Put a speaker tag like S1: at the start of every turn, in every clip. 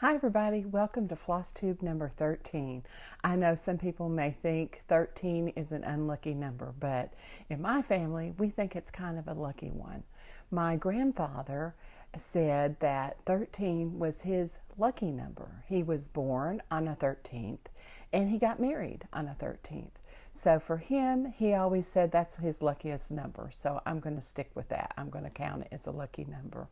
S1: Hi everybody, welcome to Flosstube number 13. I know some people may think 13 is an unlucky number, but in my family, we think it's kind of a lucky one. My grandfather said that 13 was his lucky number. He was born on a 13th and he got married on a 13th. So for him, he always said that's his luckiest number. So I'm going to stick with that. I'm going to count it as a lucky number.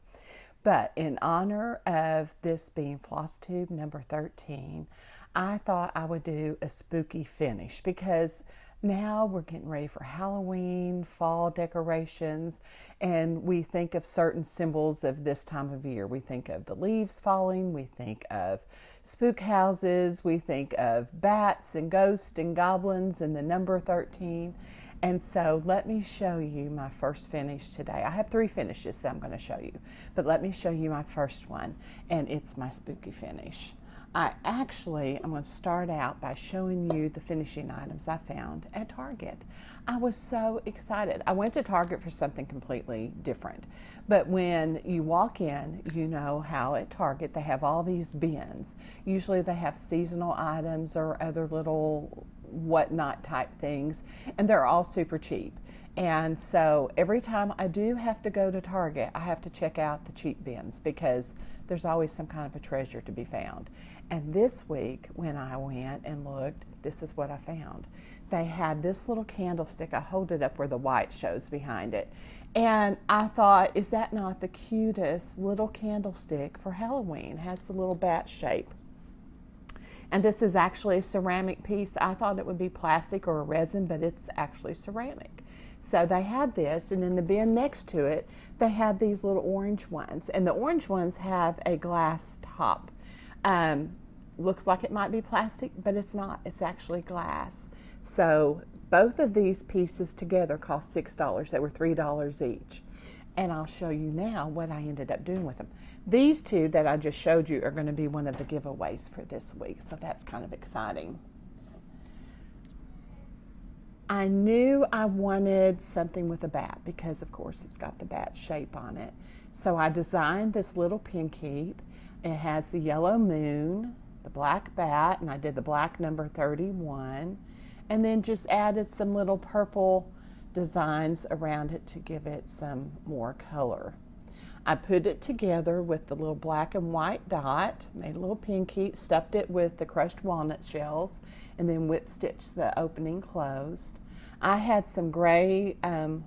S1: But in honor of this being Flosstube number 13, I thought I would do a spooky finish because now we're getting ready for Halloween, fall decorations, and we think of certain symbols of this time of year. We think of the leaves falling, we think of spook houses, we think of bats and ghosts and goblins and the number 13. And so let me show you my first finish today. I have 3 finishes that I'm going to show you, but let me show you my first one, and it's my spooky finish. I'm going to start out by showing you the finishing items I found at Target. I was so excited. I went to Target for something completely different, but when you walk in, you know how at Target they have all these bins. Usually they have seasonal items or other little whatnot type things, and they're all super cheap. And so every time I do have to go to Target, I have to check out the cheap bins because there's always some kind of a treasure to be found. And this week when I went and looked, this is what I found. They had this little candlestick. I hold it up where the white shows behind it. And I thought, is that not the cutest little candlestick for Halloween? It has the little bat shape. And this is actually a ceramic piece. I thought it would be plastic or a resin, but it's actually ceramic. So they had this, and in the bin next to it, they had these little orange ones. And the orange ones have a glass top. Looks like it might be plastic, but it's not. It's actually glass. So both of these pieces together cost $6. They were $3 each. And I'll show you now what I ended up doing with them. These 2 that I just showed you are going to be one of the giveaways for this week, so that's kind of exciting. I knew I wanted something with a bat because, of course, it's got the bat shape on it. So I designed this little pin keep. It has the yellow moon, the black bat, and I did the black number 31, and then just added some little purple designs around it to give it some more color. I put it together with the little black and white dot, made a little pin keep, stuffed it with the crushed walnut shells, and then whip stitched the opening closed. I had some gray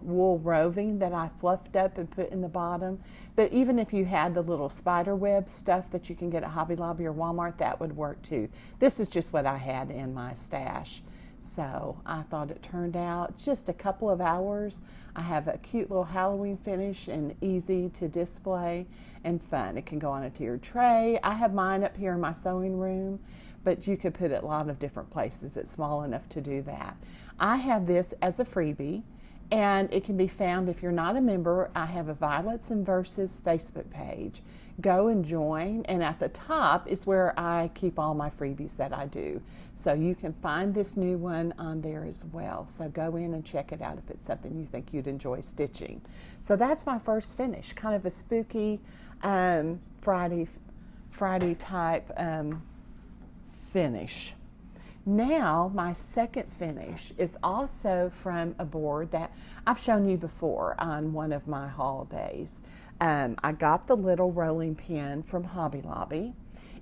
S1: wool roving that I fluffed up and put in the bottom, but even if you had the little spider web stuff that you can get at Hobby Lobby or Walmart, that would work too. This is just what I had in my stash. So I thought it turned out just a couple of hours. I have a cute little Halloween finish and easy to display and fun. It can go on a tiered tray. I have mine up here in my sewing room, but you could put it a lot of different places. It's small enough to do that. I have this as a freebie, and it can be found if you're not a member. I have a Violets and Verses Facebook page. Go and join, and at the top is where I keep all my freebies that I do. So you can find this new one on there as well. So go in and check it out if it's something you think you'd enjoy stitching. So that's my first finish, kind of a spooky Friday type finish. Now my second finish is also from a board that I've shown you before on one of my haul days. I got the little rolling pin from Hobby Lobby.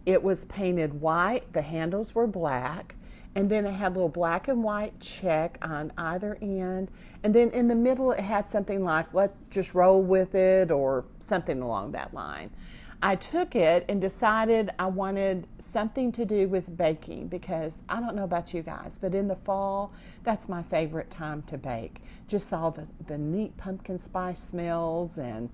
S1: It was painted white, the handles were black, and then it had a little black and white check on either end, and then in the middle it had something like, let's just roll with it, or something along that line. I took it and decided I wanted something to do with baking because I don't know about you guys, but in the fall, that's my favorite time to bake. Just all the neat pumpkin spice smells, and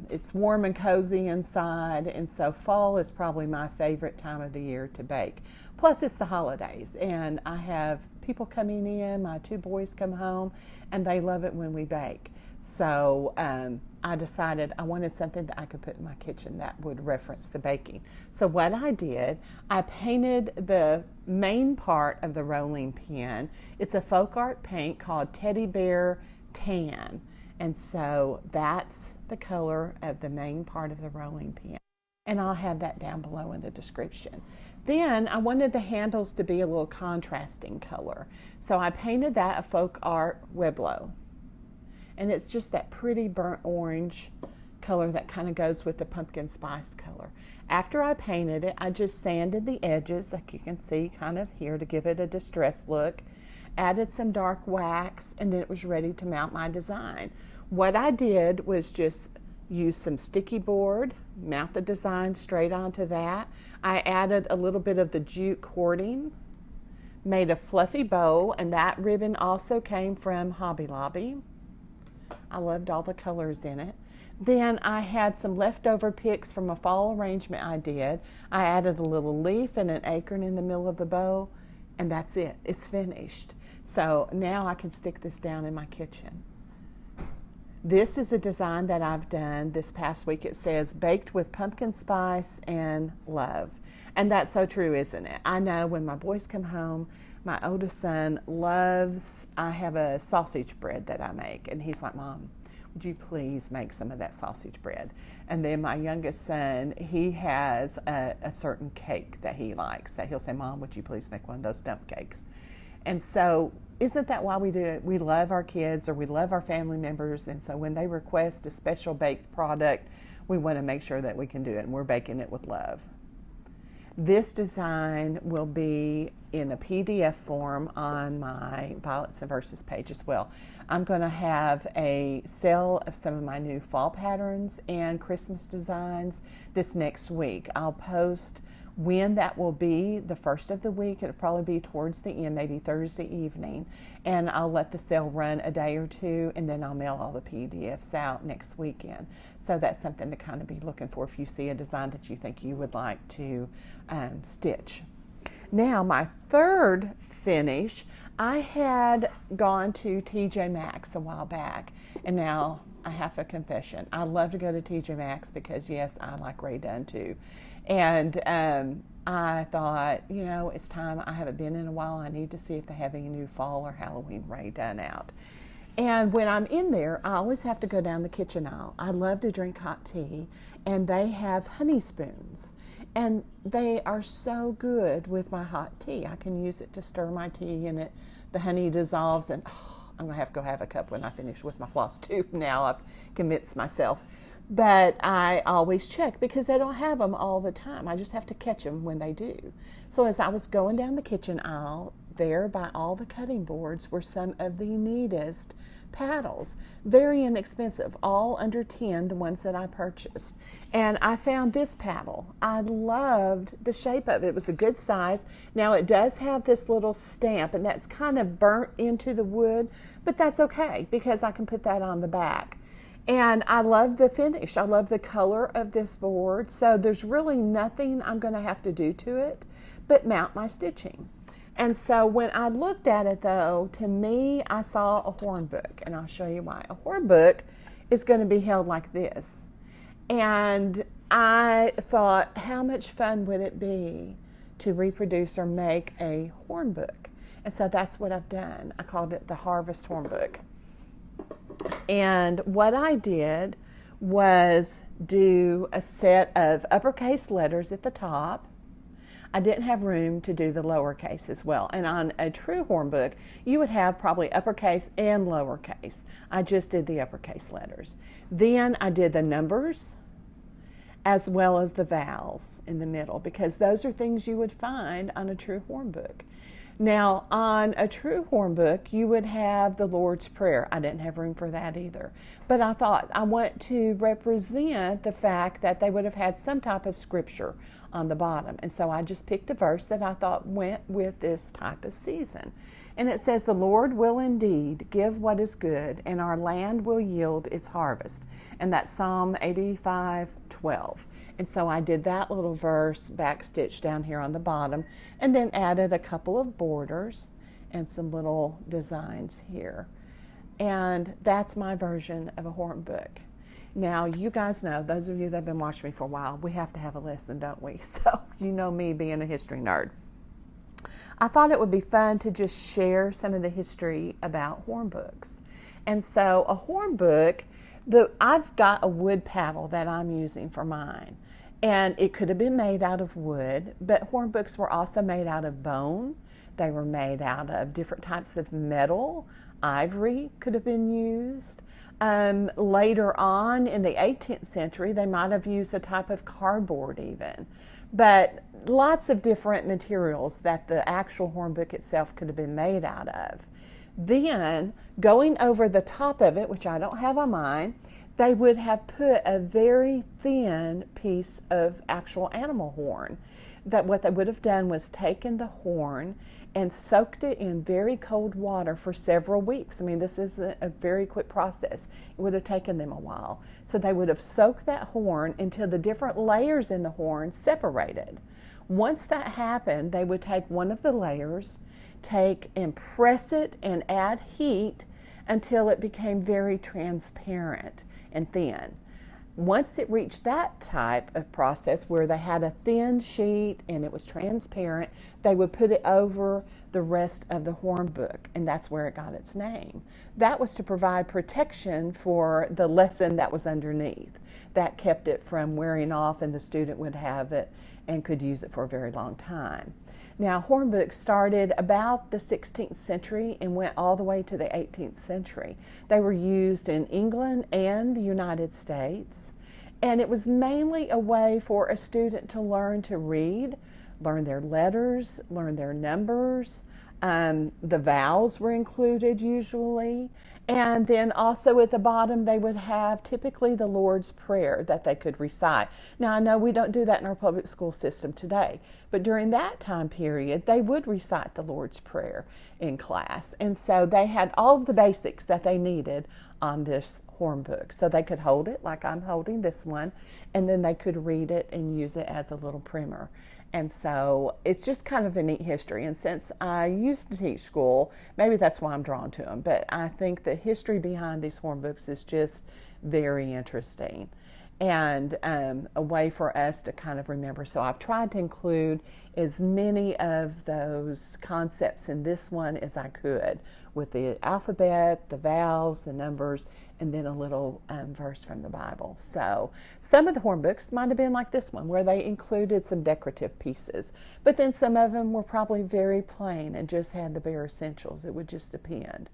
S1: it's warm and cozy inside, and so fall is probably my favorite time of the year to bake. Plus it's the holidays, and I have people coming in. My 2 boys come home, and they love it when we bake. So I decided I wanted something that I could put in my kitchen that would reference the baking. So what I did, I painted the main part of the rolling pin. It's a folk art paint called Teddy Bear Tan. And so that's the color of the main part of the rolling pin. and I'll have that down below in the description. Then I wanted the handles to be a little contrasting color. So I painted that a Folk Art Weblo. And it's just that pretty burnt orange color that kind of goes with the pumpkin spice color. After I painted it, I just sanded the edges, like you can see kind of here, to give it a distressed look. Added some dark wax, and then it was ready to mount my design. What I did was just use some sticky board, mount the design straight onto that. I added a little bit of the jute cording, made a fluffy bow, and that ribbon also came from Hobby Lobby. I loved all the colors in it. Then I had some leftover picks from a fall arrangement I did. I added a little leaf and an acorn in the middle of the bow, and that's it. It's finished. So now I can stick this down in my kitchen. This is a design that I've done this past week. It says, baked with pumpkin spice and love. And that's so true, isn't it? I know when my boys come home, my oldest son loves, I have a sausage bread that I make. And he's like, Mom, would you please make some of that sausage bread? And then my youngest son, he has a certain cake that he likes that he'll say, Mom, would you please make one of those dump cakes? And so isn't that why we do it? We love our kids, or we love our family members, and so when they request a special baked product, we want to make sure that we can do it, and we're baking it with love. This design will be in a PDF form on my Violets and Verses page as well. I'm going to have a sale of some of my new fall patterns and Christmas designs this next week. I'll post when that will be, the first of the week. It'll probably be towards the end, maybe Thursday evening, and I'll let the sale run a day or two, and then I'll mail all the PDFs out next weekend. So that's something to kind of be looking for if you see a design that you think you would like to stitch. Now, my third finish, I had gone to TJ Maxx a while back, and now I have a confession. I love to go to TJ Maxx because, yes, I like Rae Dunn too. And I thought, you know, it's time. I haven't been in a while. I need to see if they have any new fall or Halloween Rae Dunn out. And when I'm in there, I always have to go down the kitchen aisle. I love to drink hot tea, and they have honey spoons. And they are so good with my hot tea. I can use it to stir my tea, and the honey dissolves, and I'm going to have to go have a cup when I finish with my Flosstube now. I've convinced myself. But I always check because they don't have them all the time. I just have to catch them when they do. So as I was going down the kitchen aisle, there by all the cutting boards were some of the neatest paddles. Very inexpensive, all under 10, the ones that I purchased. And I found this paddle. I loved the shape of it. It was a good size. Now it does have this little stamp, and that's kind of burnt into the wood, but that's okay because I can put that on the back. And I love the finish. I love the color of this board. So there's really nothing I'm going to have to do to it but mount my stitching. And so when I looked at it, though, to me, I saw a horn book, and I'll show you why. A horn book is going to be held like this. And I thought, how much fun would it be to reproduce or make a horn book? And so that's what I've done. I called it the Harvest Horn Book. And what I did was do a set of uppercase letters at the top. I didn't have room to do the lowercase as well. And on a true horn book, you would have probably uppercase and lowercase. I just did the uppercase letters. Then I did the numbers as well as the vowels in the middle, because those are things you would find on a true horn book. Now, on a true horn book, you would have the Lord's Prayer. I didn't have room for that either. But I thought I want to represent the fact that they would have had some type of scripture on the bottom. And so I just picked a verse that I thought went with this type of season. And it says, the Lord will indeed give what is good, and our land will yield its harvest. And that's Psalm 85:12. And so I did that little verse backstitched down here on the bottom, and then added a couple of borders and some little designs here. And that's my version of a horn book. Now, you guys know, those of you that have been watching me for a while, we have to have a lesson, don't we? So you know me being a history nerd. I thought it would be fun to just share some of the history about horn books. And so a horn book, I've got a wood paddle that I'm using for mine. And it could have been made out of wood, but horn books were also made out of bone. They were made out of different types of metal. Ivory could have been used. Later on in the 18th century, they might have used a type of cardboard even. But lots of different materials that the actual horn book itself could have been made out of. Then, going over the top of it, which I don't have on mine, they would have put a very thin piece of actual animal horn. That what they would have done was taken the horn and soaked it in very cold water for several weeks. I mean, this is a very quick process. It would have taken them a while. So they would have soaked that horn until the different layers in the horn separated. Once that happened, they would take one of the layers, take and press it and add heat until it became very transparent and thin. Once it reached that type of process where they had a thin sheet and it was transparent, they would put it over the rest of the horn book, and that's where it got its name. That was to provide protection for the lesson that was underneath. That kept it from wearing off, and the student would have it and could use it for a very long time. Now, horn books started about the 16th century and went all the way to the 18th century. They were used in England and the United States, and it was mainly a way for a student to learn to read, learn their letters, learn their numbers. The vowels were included usually. And then also at the bottom, they would have typically the Lord's Prayer that they could recite. Now, I know we don't do that in our public school system today, but during that time period, they would recite the Lord's Prayer in class. And so they had all of the basics that they needed on this horn book. So they could hold it like I'm holding this one, and then they could read it and use it as a little primer. And so it's just kind of a neat history. And since I used to teach school, maybe that's why I'm drawn to them. But I think the history behind these horn books is just very interesting and a way for us to kind of remember. So I've tried to include as many of those concepts in this one as I could, with the alphabet, the vowels, the numbers, and then a little verse from the Bible. So some of the horn books might have been like this one, where they included some decorative pieces, but then some of them were probably very plain and just had the bare essentials. It would just depend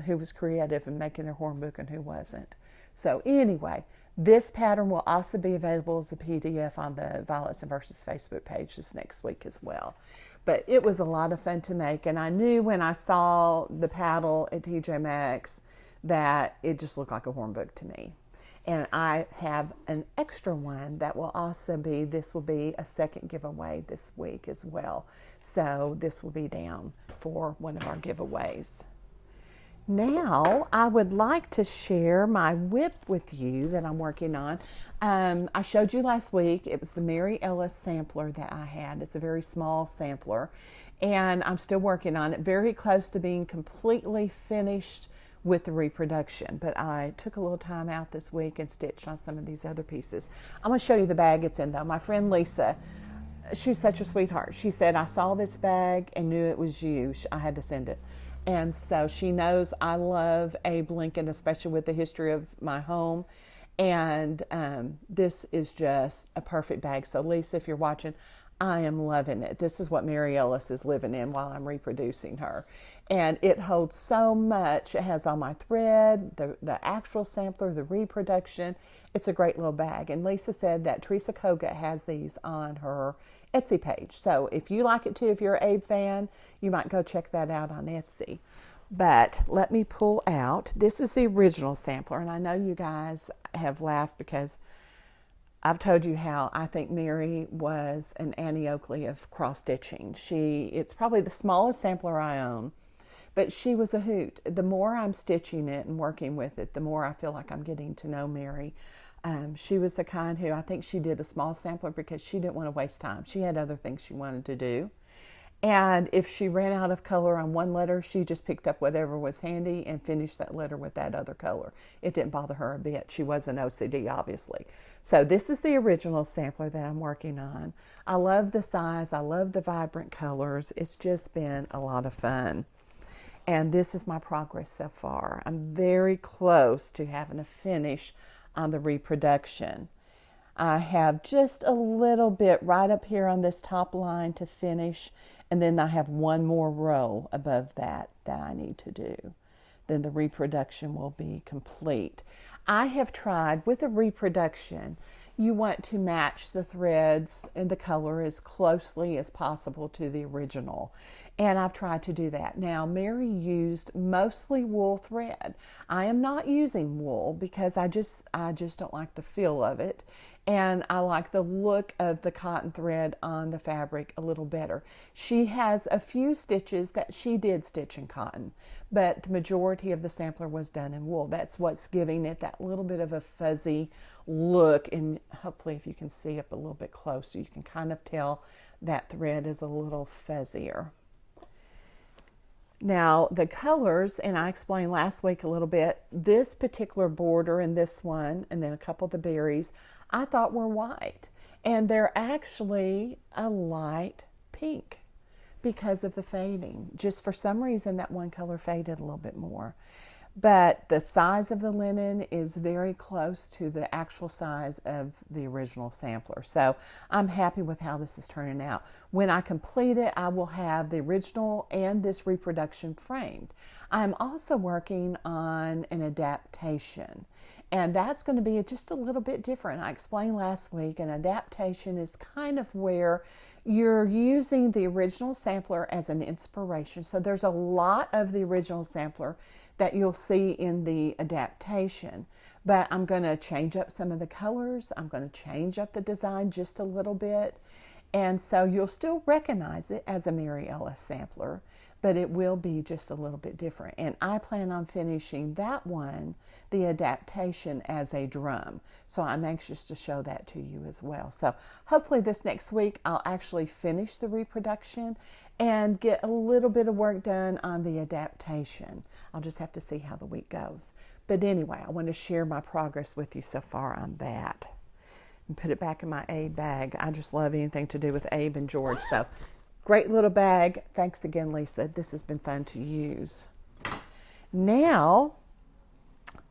S1: who was creative in making their horn book and who wasn't. So anyway, this pattern will also be available as a PDF on the Violets and Verses Facebook page this next week as well. But it was a lot of fun to make, and I knew when I saw the paddle at TJ Maxx that it just looked like a horn book to me. And I have an extra one that will also be, this will be a second giveaway this week as well. So this will be down for one of our giveaways. Now, I would like to share my whip with you that I'm working on. I showed you last week, it was the Mary Ellis sampler that I had. It's a very small sampler, and I'm still working on it, very close to being completely finished with the reproduction. But I took a little time out this week and stitched on some of these other pieces. I'm going to show you the bag it's in, though. My friend Lisa, she's such a sweetheart. She said, I saw this bag and knew it was you. I had to send it. And so she knows I love Abe Lincoln, especially with the history of my home. And this is just a perfect bag. So Lisa, if you're watching, I am loving it. This is what Mary Ellis is living in while I'm reproducing her. And it holds so much. It has all my thread, the actual sampler, the reproduction. It's a great little bag. And Lisa said that Teresa Koga has these on her Etsy page. So if you like it too, if you're an Abe fan, you might go check that out on Etsy. But let me pull out. This is the original sampler. And I know you guys have laughed because I've told you how I think Mary was an Annie Oakley of cross stitching. It's probably the smallest sampler I own, but she was a hoot. The more I'm stitching it and working with it, the more I feel like I'm getting to know Mary. She was the kind who, I think she did a small sampler because she didn't want to waste time. She had other things she wanted to do. And if she ran out of color on one letter, she just picked up whatever was handy and finished that letter with that other color. It didn't bother her a bit. She wasn't OCD, obviously. So this is the original sampler that I'm working on. I love the size. I love the vibrant colors. It's just been a lot of fun. And this is my progress so far. I'm very close to having a finish on the reproduction. I have just a little bit right up here on this top line to finish, and then I have one more row above that I need to do. Then the reproduction will be complete. I have tried with a reproduction, you want to match the threads and the color as closely as possible to the original. And I've tried to do that. Now, Mary used mostly wool thread. I am not using wool because I just don't like the feel of it. And I like the look of the cotton thread on the fabric a little better. She has a few stitches that she did stitch in cotton, but the majority of the sampler was done in wool. That's what's giving it that little bit of a fuzzy look. And hopefully if you can see up a little bit closer, you can kind of tell that thread is a little fuzzier. Now the colors, and I explained last week a little bit, this particular border and this one, and then a couple of the berries, I thought were white, and they're actually a light pink because of the fading. Just for some reason that one color faded a little bit more. But the size of the linen is very close to the actual size of the original sampler. So I'm happy with how this is turning out. When I complete it, I will have the original and this reproduction framed. I'm also working on an adaptation. And that's going to be just a little bit different. I explained last week, an adaptation is kind of where you're using the original sampler as an inspiration. So there's a lot of the original sampler that you'll see in the adaptation. But I'm going to change up some of the colors. I'm going to change up the design just a little bit. And so you'll still recognize it as a Mary Ellis sampler, but it will be just a little bit different. And I plan on finishing that one, the adaptation, as a drum. So I'm anxious to show that to you as well. So hopefully this next week I'll actually finish the reproduction and get a little bit of work done on the adaptation. I'll just have to see how the week goes. But anyway, I want to share my progress with you so far on that. And put it back in my Abe bag. I just love anything to do with Abe and George. So great little bag. Thanks again, Lisa. This has been fun to use. Now,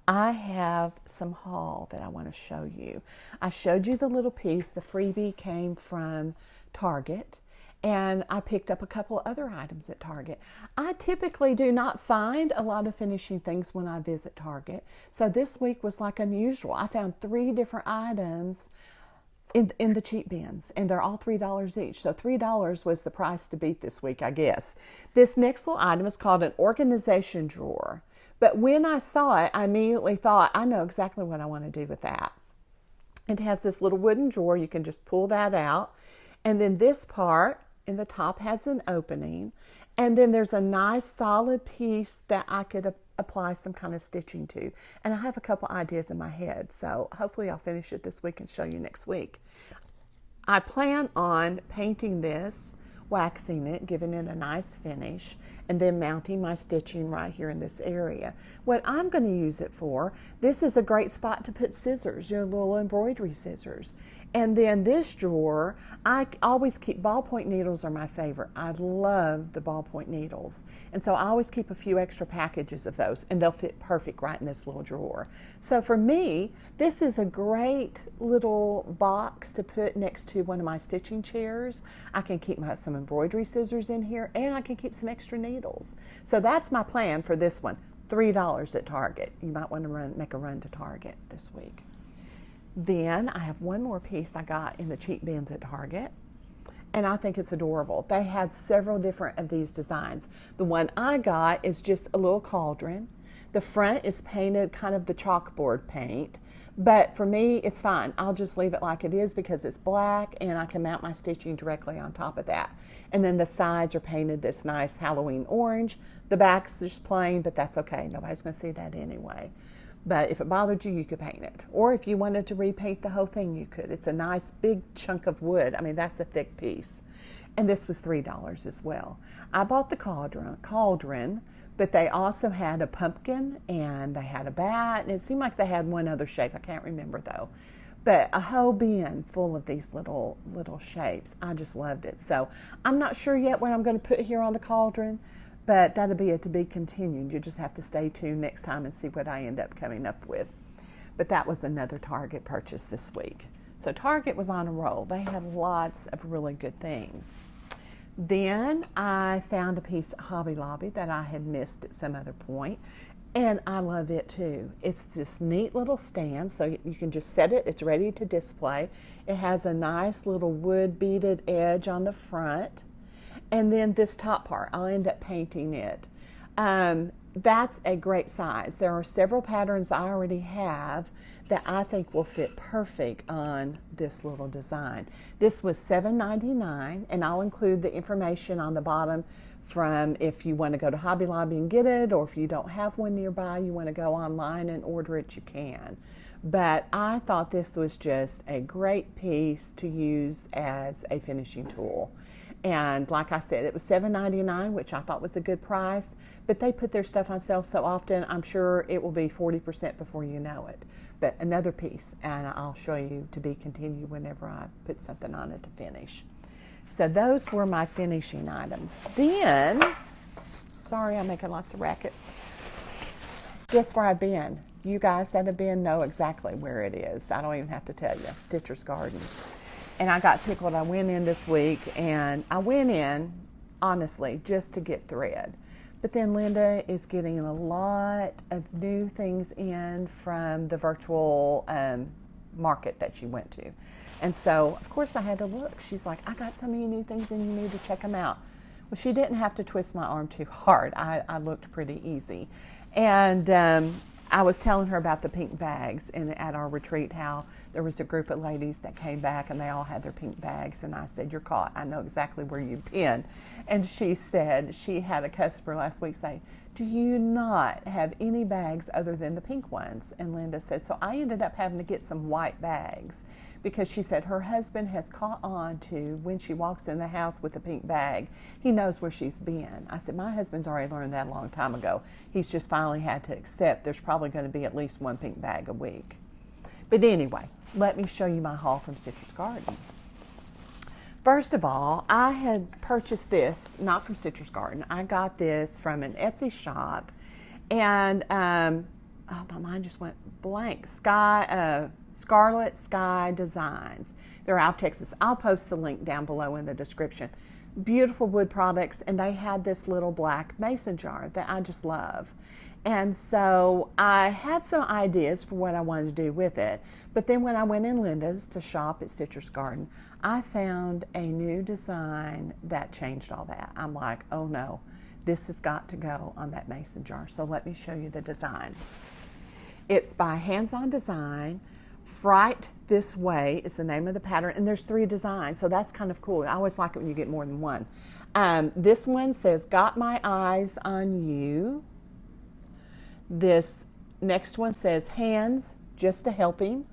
S1: I have some haul that I want to show you. I showed you the little piece. The freebie came from Target, and I picked up a couple other items at Target. I typically do not find a lot of finishing things when I visit Target, so this week was like unusual. I found 3 different items in the cheap bins, and they're all $3 each. So $3 was the price to beat this week, I guess. This next little item is called an organization drawer. But when I saw it, I immediately thought, I know exactly what I want to do with that. It has this little wooden drawer. You can just pull that out. And then this part in the top has an opening. And then there's a nice solid piece that I could apply some kind of stitching to. And I have a couple ideas in my head. So hopefully I'll finish it this week and show you next week. I plan on painting this, waxing it, giving it a nice finish, and then mounting my stitching right here in this area. What I'm going to use it for, this is a great spot to put scissors, your little embroidery scissors. And then this drawer, I always keep ballpoint needles are my favorite. I love the ballpoint needles. And so I always keep a few extra packages of those, and they'll fit perfect right in this little drawer. So for me, this is a great little box to put next to one of my stitching chairs. I can keep some embroidery scissors in here, and I can keep some extra needles. So that's my plan for this one. $3 at Target. You might want to make a run to Target this week. Then I have one more piece I got in the cheap bins at Target, and I think it's adorable. They had several different of these designs. The one I got is just a little cauldron. The front is painted kind of the chalkboard paint, but for me it's fine. I'll just leave it like it is because it's black, and I can mount my stitching directly on top of that. And then the sides are painted this nice Halloween orange. The back's just plain, but that's okay. Nobody's going to see that anyway. But if it bothered you, you could paint it. Or if you wanted to repaint the whole thing, you could. It's a nice big chunk of wood. I mean, that's a thick piece. And this was $3 as well. I bought the cauldron, but they also had a pumpkin, and they had a bat, and it seemed like they had one other shape. I can't remember though. But a whole bin full of these little shapes. I just loved it. So I'm not sure yet what I'm going to put here on the cauldron, but that'll be a to be continued. You just have to stay tuned next time and see what I end up coming up with. But that was another Target purchase this week. So Target was on a roll. They had lots of really good things. Then I found a piece at Hobby Lobby that I had missed at some other point, and I love it too. It's this neat little stand, so you can just set it, it's ready to display. It has a nice little wood beaded edge on the front, and then this top part, I'll end up painting it. That's a great size. There are several patterns I already have that I think will fit perfect on this little design. This was $7.99, and I'll include the information on the bottom from if you want to go to Hobby Lobby and get it, or if you don't have one nearby, you want to go online and order it, you can. But I thought this was just a great piece to use as a finishing tool. And like I said, it was $7.99, which I thought was a good price, but they put their stuff on sale so often, I'm sure it will be 40% before you know it. But another piece, and I'll show you to be continued whenever I put something on it to finish. So those were my finishing items. Then, sorry I'm making lots of racket. Guess where I've been? You guys that have been know exactly where it is. I don't even have to tell you, Stitcher's Garden. And I got tickled. I went in this week, and I went in, honestly, just to get thread. But then Linda is getting a lot of new things in from the virtual market that she went to. And so, of course, I had to look. She's like, I got so many new things, and you need to check them out. Well, she didn't have to twist my arm too hard. I looked pretty easy. And I was telling her about the pink bags and at our retreat, how there was a group of ladies that came back and they all had their pink bags, and I said, you're caught. I know exactly where you've been. And she said she had a customer last week say, do you not have any bags other than the pink ones? And Linda said, so I ended up having to get some white bags, because she said her husband has caught on to when she walks in the house with a pink bag, he knows where she's been. I said, my husband's already learned that a long time ago. He's just finally had to accept there's probably going to be at least one pink bag a week. But anyway, let me show you my haul from Stitcher's Garden. First of all, I had purchased this, not from Stitcher's Garden. I got this from an Etsy shop, and oh, my mind just went blank. ScarletSkyDesigns. They're out of Texas. I'll post the link down below in the description. Beautiful wood products, and they had this little black mason jar that I just love. And so I had some ideas for what I wanted to do with it, but then when I went in Linda's to shop at Stitcher's Garden, I found a new design that changed all that. I'm like, oh no, this has got to go on that mason jar. So let me show you the design. It's by Hands On Design. Fright This Way is the name of the pattern, and there's 3 designs, so that's kind of cool. I always like it when you get more than one. This one says, got my eyes on you. This next one says, hands just a helping.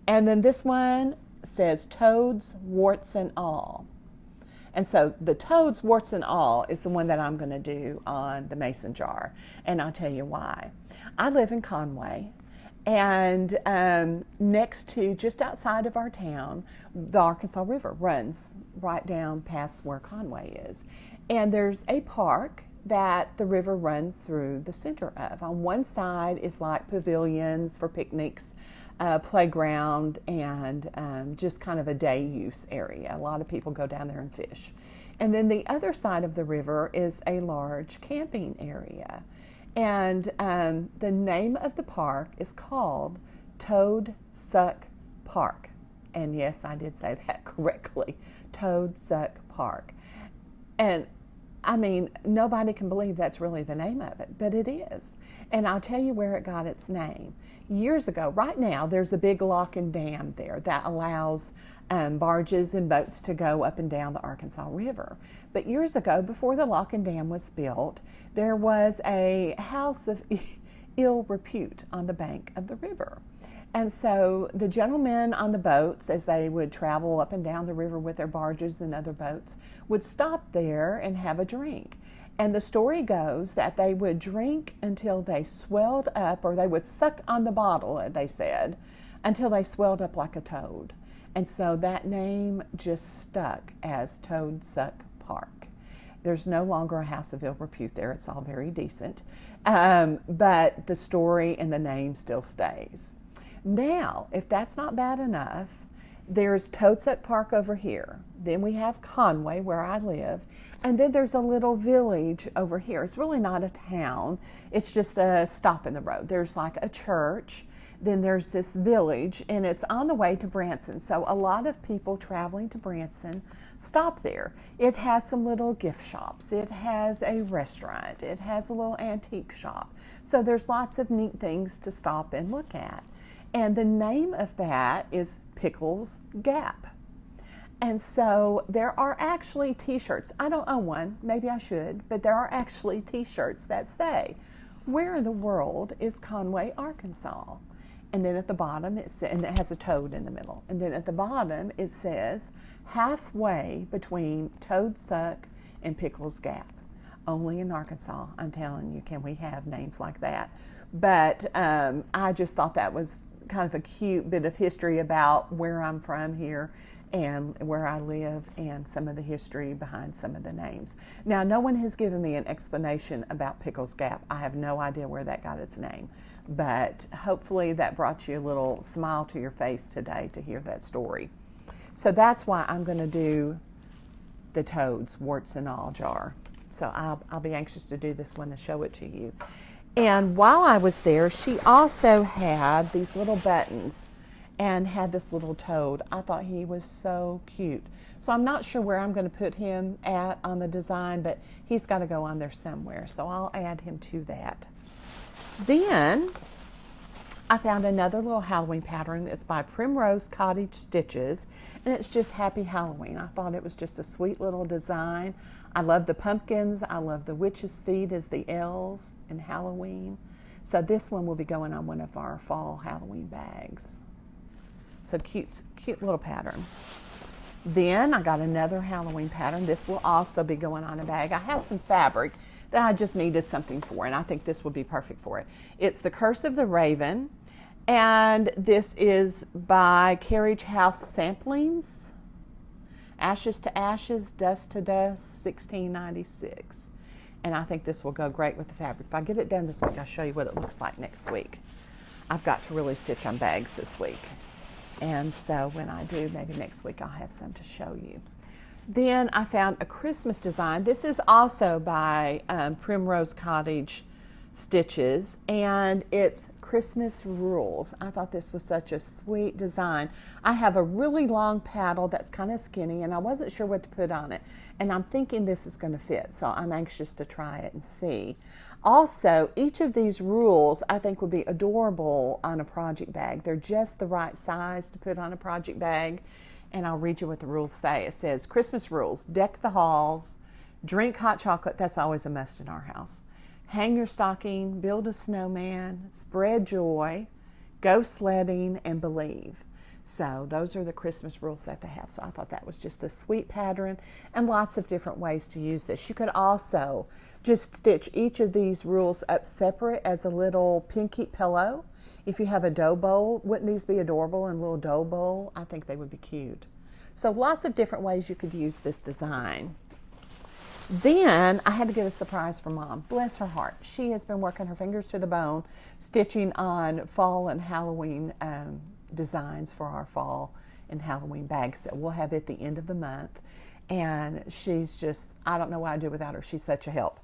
S1: And then this one says, toads, warts and all. And so the toads, warts and all is the one that I'm going to do on the mason jar, and I'll tell you why. I live in Conway, and next to, just outside of our town, the Arkansas River runs right down past where Conway is. And there's a park that the river runs through the center of. On one side is like pavilions for picnics, playground, and just kind of a day use area. A lot of people go down there and fish. And then the other side of the river is a large camping area. And the name of the park is called Toad Suck Park. And yes, I did say that correctly. Toad Suck Park. And I mean, nobody can believe that's really the name of it, but it is. And I'll tell you where it got its name. Years ago, right now, there's a big lock and dam there that allows barges and boats to go up and down the Arkansas River. But years ago, before the lock and dam was built, there was a house of ill repute on the bank of the river. And so the gentlemen on the boats, as they would travel up and down the river with their barges and other boats, would stop there and have a drink. And the story goes that they would drink until they swelled up, or they would suck on the bottle, they said, until they swelled up like a toad. And so that name just stuck as Toad Suck Park. There's no longer a house of ill repute there. It's all very decent. But the story and the name still stays. Now, if that's not bad enough, there's Toadsuck Park over here. Then we have Conway, where I live. And then there's a little village over here. It's really not a town. It's just a stop in the road. There's like a church. Then there's this village, and it's on the way to Branson. So a lot of people traveling to Branson stop there. It has some little gift shops. It has a restaurant. It has a little antique shop. So there's lots of neat things to stop and look at. And the name of that is Pickles Gap. And so there are actually t-shirts. I don't own one, maybe I should, but there are actually t-shirts that say, "Where in the world is Conway, Arkansas?" And then at the bottom, and it has a toad in the middle. And then at the bottom, it says, "Halfway between Toadsuck and Pickles Gap." Only in Arkansas, I'm telling you, can we have names like that. But I just thought that was kind of a cute bit of history about where I'm from here and where I live and some of the history behind some of the names. Now, no one has given me an explanation about Pickles Gap. I have no idea where that got its name, but hopefully that brought you a little smile to your face today to hear that story. So that's why I'm going to do the toads, warts and all jar. So I'll be anxious to do this one and show it to you. And while I was there, she also had these little buttons and had this little toad. I thought he was so cute. So I'm not sure where I'm going to put him at on the design, but he's got to go on there somewhere. So I'll add him to that. Then I found another little Halloween pattern. It's by Primrose Cottage Stitches, and it's just Happy Halloween. I thought it was just a sweet little design. I love the pumpkins. I love the witch's feet as the elves in Halloween. So this one will be going on one of our fall Halloween bags. So cute little pattern. Then I got another Halloween pattern. This will also be going on a bag. I had some fabric that I just needed something for, and I think this would be perfect for it. It's The Curse of the Raven, and this is by Carriage House Samplings. Ashes to Ashes, Dust to Dust, 1696. And I think this will go great with the fabric. If I get it done this week, I'll show you what it looks like next week. I've got to really stitch on bags this week. And so when I do, maybe next week I'll have some to show you. Then I found a Christmas design. This is also by Primrose Cottage Stitches, and it's Christmas Rules. I thought this was such a sweet design. I have a really long paddle that's kind of skinny, and I wasn't sure what to put on it. And I'm thinking this is going to fit, so I'm anxious to try it and see. Also, each of these rules I think would be adorable on a project bag. They're just the right size to put on a project bag. And I'll read you what the rules say. It says, Christmas rules: deck the halls, drink hot chocolate, that's always a must in our house, hang your stocking, build a snowman, spread joy, go sledding, and believe. So those are the Christmas rules that they have. So I thought that was just a sweet pattern and lots of different ways to use this. You could also just stitch each of these rules up separate as a little pinky pillow. If you have a dough bowl, wouldn't these be adorable in a little dough bowl? I think they would be cute. So lots of different ways you could use this design. Then I had to get a surprise for Mom. Bless her heart. She has been working her fingers to the bone, stitching on fall and Halloween designs for our fall and Halloween bags that we'll have at the end of the month. And she's just, I don't know what I'd do without her. She's such a help.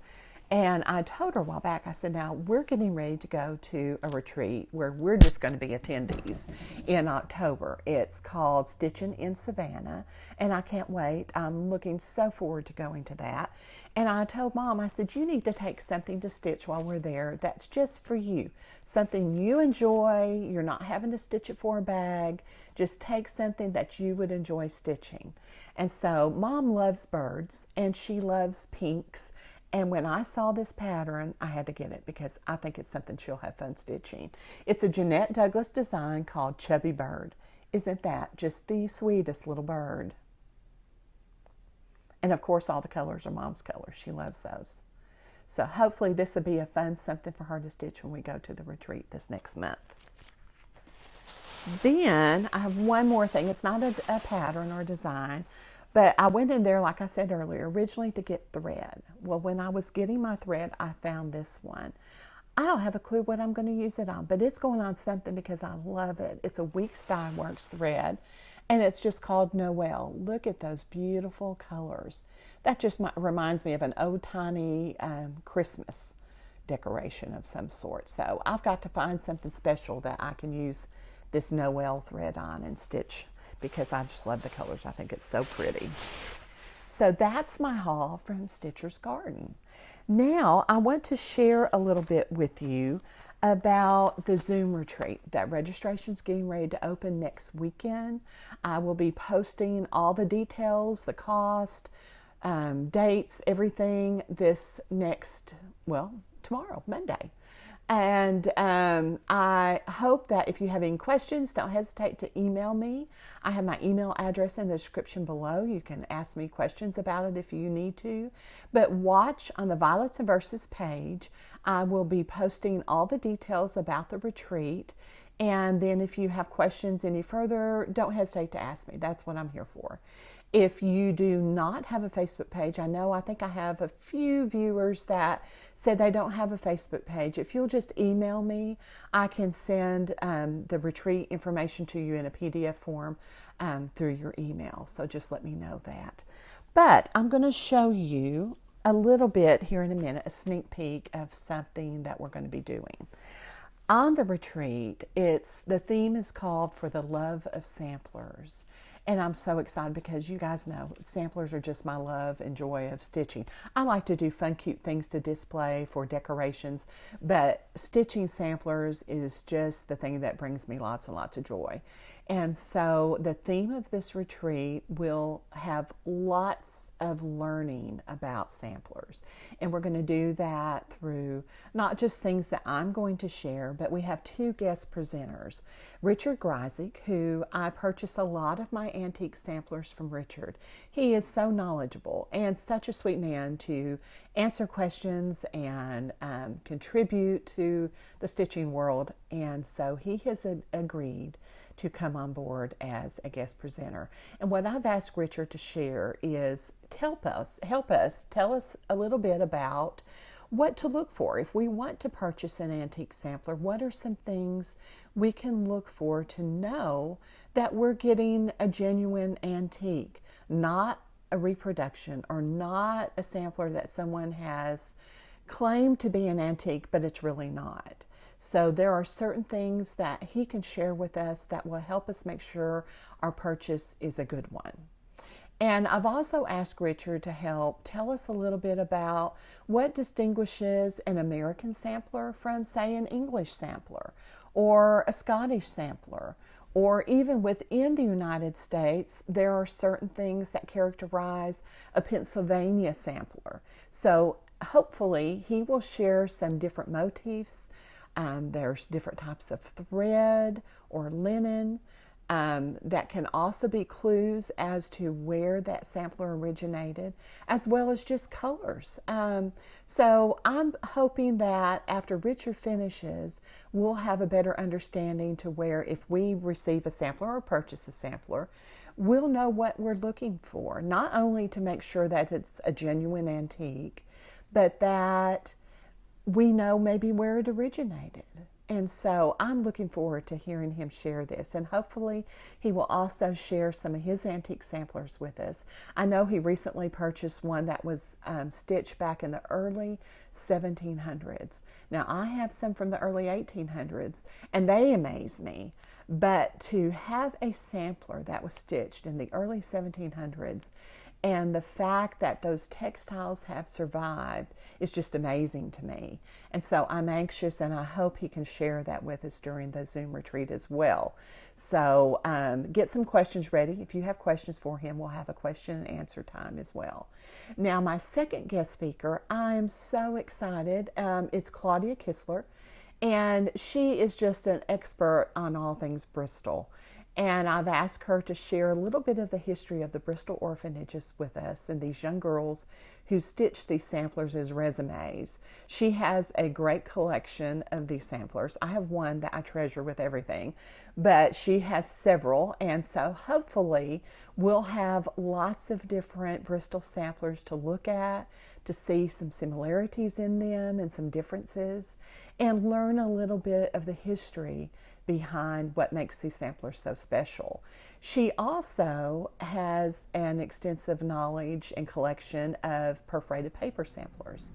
S1: And I told her a while back, I said, now we're getting ready to go to a retreat where we're just going to be attendees in October. It's called Stitching in Savannah, and I can't wait. I'm looking so forward to going to that. And I told Mom, I said, you need to take something to stitch while we're there that's just for you. Something you enjoy. You're not having to stitch it for a bag. Just take something that you would enjoy stitching. And so Mom loves birds, and she loves pinks. And when I saw this pattern, I had to get it because I think it's something she'll have fun stitching. It's a Jeanette Douglas design called Chubby Bird. Isn't that just the sweetest little bird? And of course, all the colors are Mom's colors. She loves those. So hopefully this will be a fun something for her to stitch when we go to the retreat this next month. Then I have one more thing. It's not a pattern or a design, but I went in there, like I said earlier, originally to get thread. Well, when I was getting my thread, I found this one. I don't have a clue what I'm going to use it on, but it's going on something because I love it. It's a Weeks Dye Works thread, and it's just called Noel. Look at those beautiful colors. That just reminds me of an old-timey Christmas decoration of some sort. So I've got to find something special that I can use this Noel thread on and stitch, because I just love the colors. I think it's so pretty. So that's my haul from Stitcher's Garden. Now I want to share a little bit with you about the Zoom retreat. That registration's getting ready to open next weekend. I will be posting all the details, the cost, dates, everything this next, tomorrow, Monday. And I hope that if you have any questions, don't hesitate to email me. I have my email address in the description below. You can ask me questions about it if you need to. But watch on the Violets and Verses page. I will be posting all the details about the retreat. And then if you have questions any further, don't hesitate to ask me. That's what I'm here for. If you do not have a Facebook page, I think I have a few viewers that said they don't have a Facebook page. If you'll just email me, I can send the retreat information to you in a PDF form through your email. So just let me know that. But I'm going to show you a little bit here in a minute, a sneak peek of something that we're going to be doing. On the retreat, the theme is called For the Love of Samplers. And I'm so excited because you guys know samplers are just my love and joy of stitching. I like to do fun, cute things to display for decorations, but stitching samplers is just the thing that brings me lots and lots of joy. And so the theme of this retreat will have lots of learning about samplers. And we're going to do that through not just things that I'm going to share, but we have two guest presenters. Richard Greisick, who I purchase a lot of my antique samplers from Richard. He is so knowledgeable and such a sweet man to answer questions and contribute to the stitching world. And so he has agreed to come on board as a guest presenter. And what I've asked Richard to share is tell us a little bit about what to look for. If we want to purchase an antique sampler, what are some things we can look for to know that we're getting a genuine antique, not a reproduction or not a sampler that someone has claimed to be an antique, but it's really not. So there are certain things that he can share with us that will help us make sure our purchase is a good one. And I've also asked Richard to help tell us a little bit about what distinguishes an American sampler from, say, an English sampler or a Scottish sampler, or even within the United States, there are certain things that characterize a Pennsylvania sampler. So hopefully he will share some different motifs. There's different types of thread or linen that can also be clues as to where that sampler originated, as well as just colors. So I'm hoping that after Richard finishes, we'll have a better understanding to where if we receive a sampler or purchase a sampler, we'll know what we're looking for, not only to make sure that it's a genuine antique, but that we know maybe where it originated. And so I'm looking forward to hearing him share this, and hopefully he will also share some of his antique samplers with us. I know he recently purchased one that was stitched back in the early 1700s. Now I have some from the early 1800s and they amaze me, but to have a sampler that was stitched in the early 1700s and the fact that those textiles have survived is just amazing to me. And so I'm anxious, and I hope he can share that with us during the Zoom retreat as well. So get some questions ready. If you have questions for him, we'll have a question and answer time as well. Now, my second guest speaker, I'm so excited. It's Claudia Kisler, and she is just an expert on all things Bristol. And I've asked her to share a little bit of the history of the Bristol orphanages with us and these young girls who stitched these samplers as resumes. She has a great collection of these samplers. I have one that I treasure with everything, but she has several, and so hopefully we'll have lots of different Bristol samplers to look at, to see some similarities in them and some differences, and learn a little bit of the history behind what makes these samplers so special. She also has an extensive knowledge and collection of perforated paper samplers.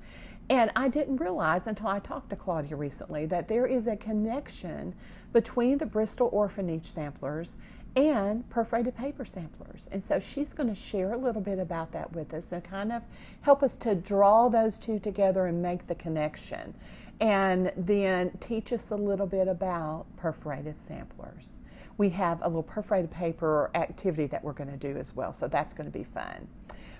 S1: And I didn't realize until I talked to Claudia recently that there is a connection between the Bristol orphanage samplers and perforated paper samplers. And so she's going to share a little bit about that with us and kind of help us to draw those two together and make the connection. And then teach us a little bit about perforated samplers. We have a little perforated paper activity that we're going to do as well, so that's going to be fun.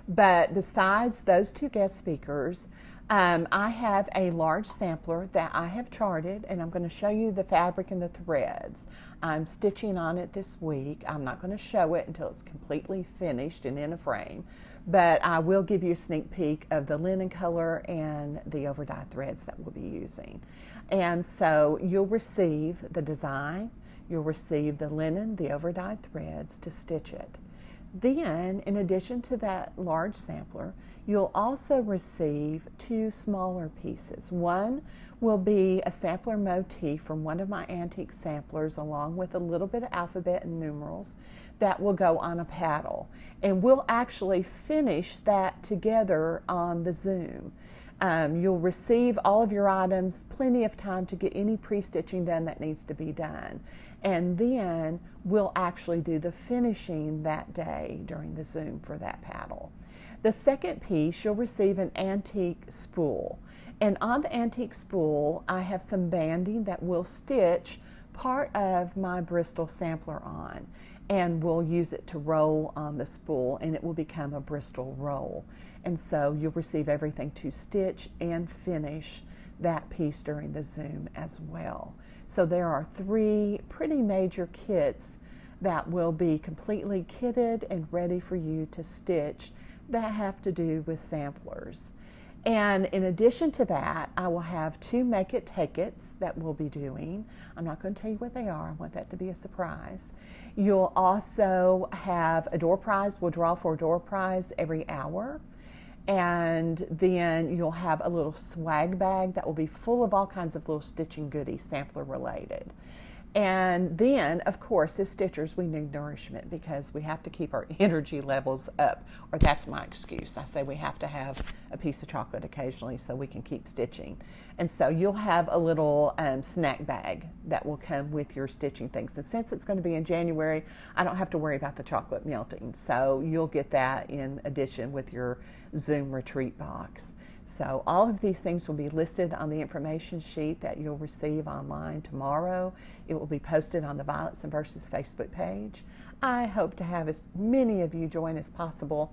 S1: But besides those two guest speakers, I have a large sampler that I have charted, and I'm going to show you the fabric and the threads. I'm stitching on it this week. I'm not going to show it until it's completely finished and in a frame, but I will give you a sneak peek of the linen color and the overdyed threads that we'll be using. And so you'll receive the design, you'll receive the linen, the overdyed threads to stitch it. Then, in addition to that large sampler, you'll also receive two smaller pieces. One will be a sampler motif from one of my antique samplers, along with a little bit of alphabet and numerals that will go on a paddle. And we'll actually finish that together on the Zoom. You'll receive all of your items, plenty of time to get any pre-stitching done that needs to be done. And then we'll actually do the finishing that day during the Zoom for that paddle. The second piece, you'll receive an antique spool. And on the antique spool, I have some banding that will stitch part of my Bristol sampler on. And we'll use it to roll on the spool, and it will become a Bristol roll. And so you'll receive everything to stitch and finish that piece during the Zoom as well. So there are three pretty major kits that will be completely kitted and ready for you to stitch that have to do with samplers. And in addition to that, I will have two Make It Take It's that we'll be doing. I'm not going to tell you what they are. I want that to be a surprise. You'll also have a door prize. We'll draw for a door prize every hour. And then you'll have a little swag bag that will be full of all kinds of little stitching goodies, sampler related. And then, of course, as stitchers, we need nourishment because we have to keep our energy levels up, or that's my excuse. I say we have to have a piece of chocolate occasionally so we can keep stitching. And so you'll have a little snack bag that will come with your stitching things. And since it's going to be in January, I don't have to worry about the chocolate melting. So you'll get that in addition with your Zoom retreat box. So all of these things will be listed on the information sheet that you'll receive online tomorrow. It will be posted on the Violets and Verses Facebook page. I hope to have as many of you join as possible.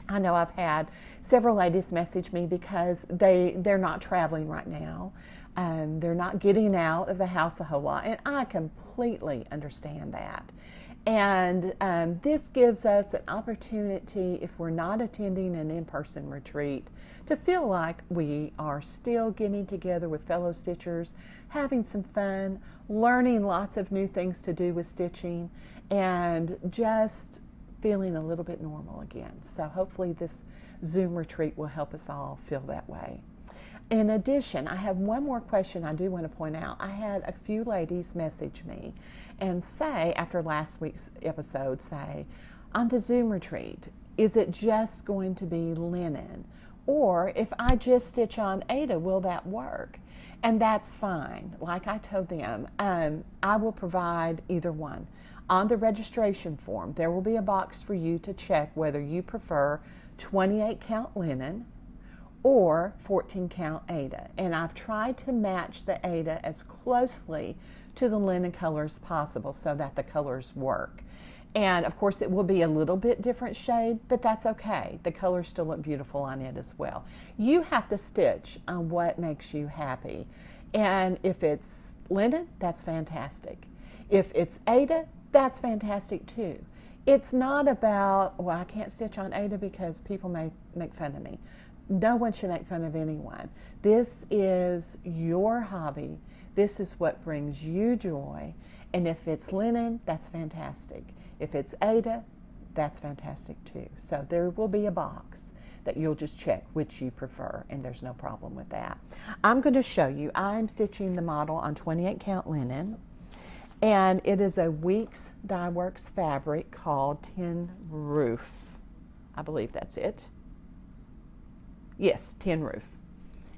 S1: I know I've had several ladies message me because they're not traveling right now. They're not getting out of the house a whole lot, and I completely understand that. And this gives us an opportunity, if we're not attending an in-person retreat, to feel like we are still getting together with fellow stitchers, having some fun, learning lots of new things to do with stitching, and just feeling a little bit normal again. So hopefully this Zoom retreat will help us all feel that way. In addition, I have one more question I do want to point out. I had a few ladies message me and say, after last week's episode, say, on the Zoom retreat, is it just going to be linen? Or if I just stitch on Ada, will that work? And that's fine. Like I told them, I will provide either one. On the registration form, there will be a box for you to check whether you prefer 28 count linen or 14 count Ada. And I've tried to match the Ada as closely to the linen color as possible so that the colors work. And of course it will be a little bit different shade, but that's okay. The colors still look beautiful on it as well. You have to stitch on what makes you happy. And if it's linen, that's fantastic. If it's Ada, that's fantastic too. It's not about, well, I can't stitch on Ada because people may make fun of me. No one should make fun of anyone. This is your hobby. This is what brings you joy. And if it's linen, that's fantastic. If it's Ada, that's fantastic too. So there will be a box that you'll just check which you prefer, and there's no problem with that. I'm going to show you. I'm stitching the model on 28 count linen, and it is a Weeks Dye Works fabric called Tin Roof. I believe that's it. Yes, Tin Roof.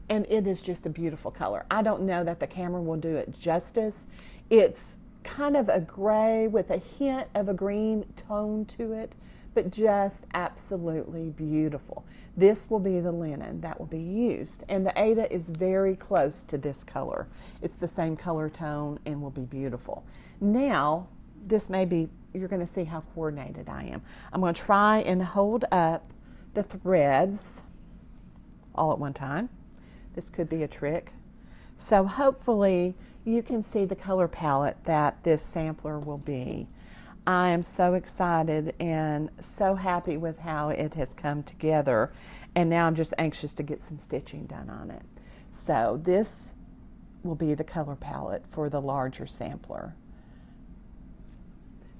S1: And it is just a beautiful color. I don't know that the camera will do it justice. It's kind of a gray with a hint of a green tone to it, but just absolutely beautiful. This will be the linen that will be used, and the Ada is very close to this color. It's the same color tone and will be beautiful. Now, this may be, you're going to see how coordinated I am. I'm going to try and hold up the threads all at one time. This could be a trick. So hopefully you can see the color palette that this sampler will be. I am so excited and so happy with how it has come together, and now I'm just anxious to get some stitching done on it. So this will be the color palette for the larger sampler.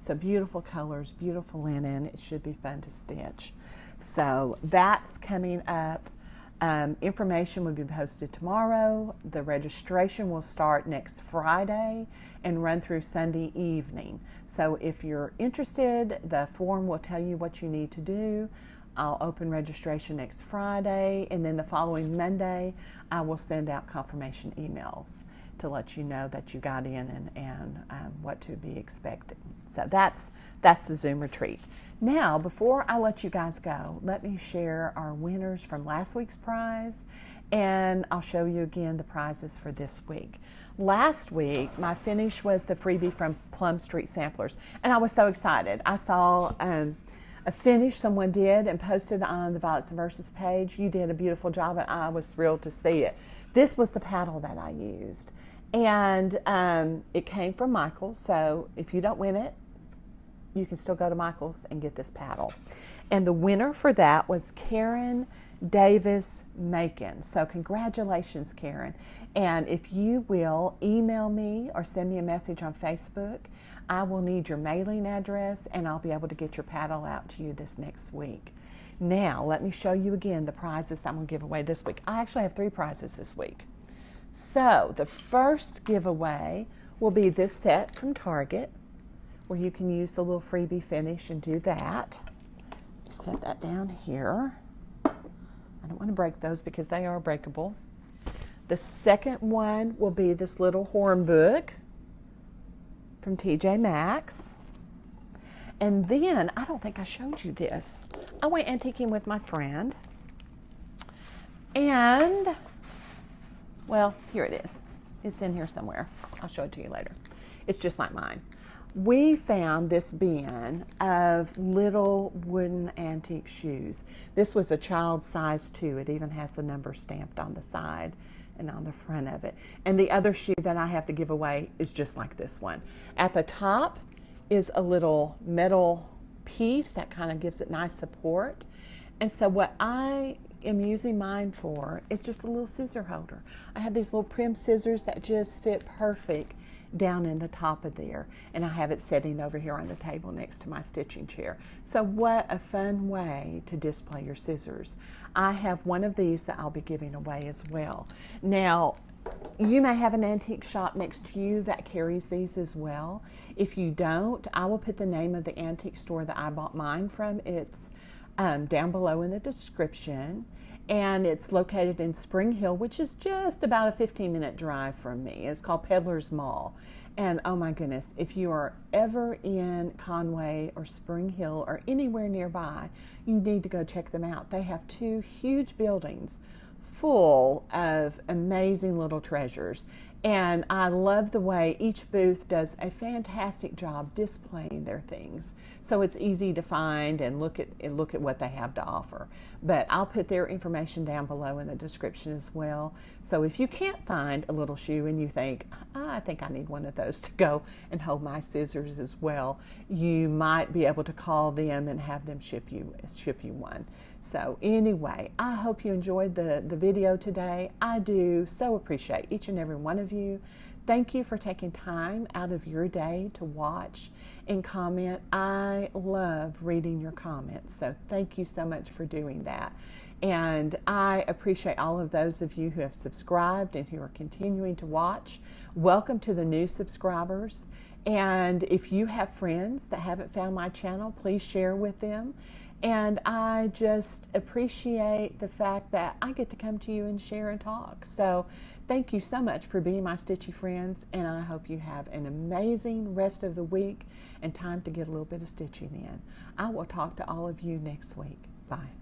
S1: So beautiful colors, beautiful linen. It should be fun to stitch. So that's coming up. Information will be posted tomorrow. The registration will start next Friday and run through Sunday evening. So if you're interested, the form will tell you what you need to do. I'll open registration next Friday, and then the following Monday, I will send out confirmation emails to let you know that you got in and what to be expecting. So that's the Zoom retreat. Now, before I let you guys go, let me share our winners from last week's prize, and I'll show you again the prizes for this week. Last week, my finish was the freebie from Plum Street Samplers, and I was so excited. I saw a finish someone did and posted on the Violets and Verses page. You did a beautiful job, and I was thrilled to see it. This was the paddle that I used, and it came from Michael, so if you don't win it, you can still go to Michael's and get this paddle. And the winner for that was Karen Davis Macon. So congratulations, Karen. And if you will email me or send me a message on Facebook, I will need your mailing address, and I'll be able to get your paddle out to you this next week. Now, let me show you again the prizes that I'm going to give away this week. I actually have 3 prizes this week. So the first giveaway will be this set from Target, where you can use the little freebie finish and do that. Set that down here. I don't want to break those because they are breakable. The second one will be this little horn book from TJ Maxx. And then, I don't think I showed you this. I went antiquing with my friend. And, well, here it is. It's in here somewhere. I'll show it to you later. It's just like mine. We found this bin of little wooden antique shoes. This was a child size too. It even has the number stamped on the side and on the front of it. And the other shoe that I have to give away is just like this one. At the top is a little metal piece that kind of gives it nice support. And so what I am using mine for is just a little scissor holder. I have these little prim scissors that just fit perfect down in the top of there, and I have it sitting over here on the table next to my stitching chair. So what a fun way to display your scissors. I have one of these that I'll be giving away as well. Now, you may have an antique shop next to you that carries these as well. If you don't, I will put the name of the antique store that I bought mine from. It's down below in the description. And it's located in Spring Hill, which is just about a 15-minute drive from me. It's called Peddler's Mall. And oh my goodness, if you are ever in Conway or Spring Hill or anywhere nearby, you need to go check them out. They have 2 huge buildings full of amazing little treasures. And I love the way each booth does a fantastic job displaying their things so it's easy to find and look at what they have to offer. But I'll put their information down below in the description as well. So if you can't find a little shoe and you think, I think I need one of those to go and hold my scissors as well, you might be able to call them and have them ship you one. So anyway, I hope you enjoyed the video today. I do so appreciate each and every one of you. Thank you for taking time out of your day to watch and comment. I love reading your comments, so thank you so much for doing that. And I appreciate all of those of you who have subscribed and who are continuing to watch. Welcome to the new subscribers. And if you have friends that haven't found my channel, please share with them. And I just appreciate the fact that I get to come to you and share and talk. So thank you so much for being my stitchy friends, and I hope you have an amazing rest of the week and time to get a little bit of stitching in. I will talk to all of you next week. Bye.